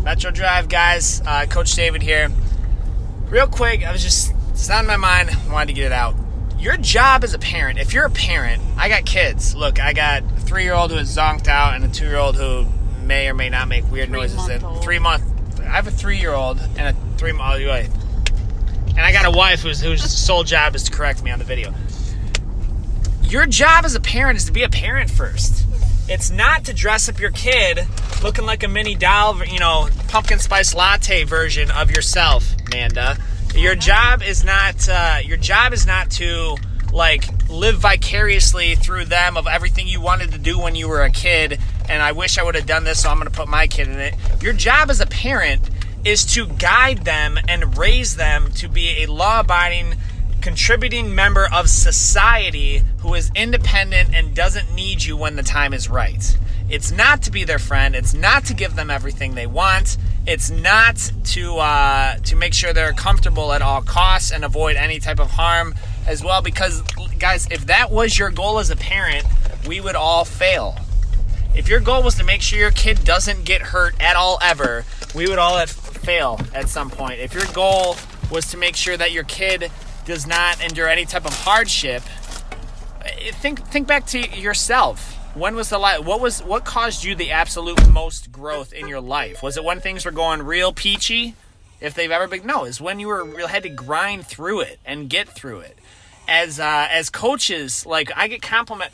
Metro Drive, guys. Coach David here. Real quick, it's on my mind. I wanted to get it out. Your job as a parent, if you're a parent, I got kids. Look, I got a 3-year-old who is zonked out and a 2-year-old who may or may not make weird noises. I have a 3-year-old and a 3-month. And I got a wife whose sole job is to correct me on the video. Your job as a parent is to be a parent first. It's not to dress up your kid looking like a mini doll, pumpkin spice latte version of yourself, Amanda. Your job is not to live vicariously through them of everything you wanted to do when you were a kid. And I wish I would have done this, so I'm going to put my kid in it. Your job as a parent is to guide them and raise them to be a law-abiding, contributing member of society who is independent and doesn't need you when the time is right. It's not to be their friend. It's not to give them everything they want. It's not to make sure they're comfortable at all costs and avoid any type of harm as well. Because, guys, if that was your goal as a parent, we would all fail. If your goal was to make sure your kid doesn't get hurt at all ever, we would all fail at some point. If your goal was to make sure that your kid does not endure any type of hardship, think back to yourself. When was what caused you the absolute most growth in your life? Was it when things were going real peachy? If they've ever been, no, it's when you had to grind through it and get through it. As coaches, I get compliment.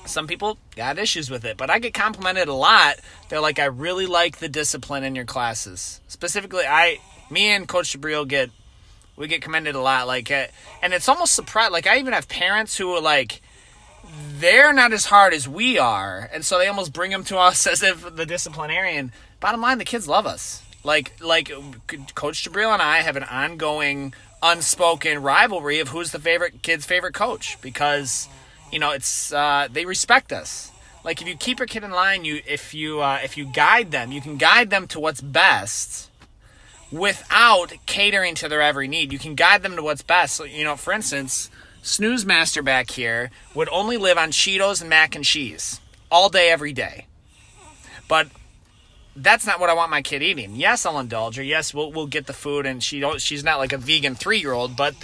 Some people got issues with it, but I get complimented a lot. They're like, I really like the discipline in your classes. Specifically, me and Coach Jabril we get commended a lot. And it's almost surprised. I even have parents who are they're not as hard as we are, and so they almost bring them to us as if the disciplinarian. Bottom line, the kids love us. Coach Jabril and I have an ongoing, unspoken rivalry of who's the kid's favorite coach, because it's they respect us. If you keep your kid in line, if you guide them, you can guide them to what's best without catering to their every need. You can guide them to what's best. So, for instance, Snooze Master back here would only live on Cheetos and mac and cheese all day, every day. But that's not what I want my kid eating. Yes, I'll indulge her. Yes, we'll get the food, and she's not like a vegan 3-year-old, but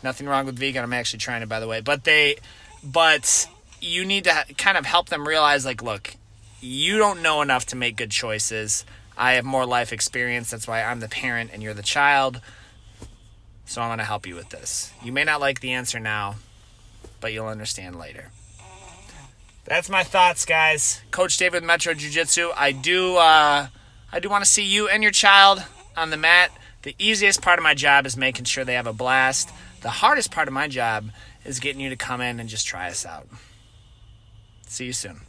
nothing wrong with vegan. I'm actually trying it, by the way. But you need to kind of help them realize, look, you don't know enough to make good choices. I have more life experience. That's why I'm the parent and you're the child. So I'm going to help you with this. You may not like the answer now, but you'll understand later. That's my thoughts, guys. Coach David, Metro Jiu-Jitsu. I do want to see you and your child on the mat. The easiest part of my job is making sure they have a blast. The hardest part of my job is getting you to come in and just try us out. See you soon.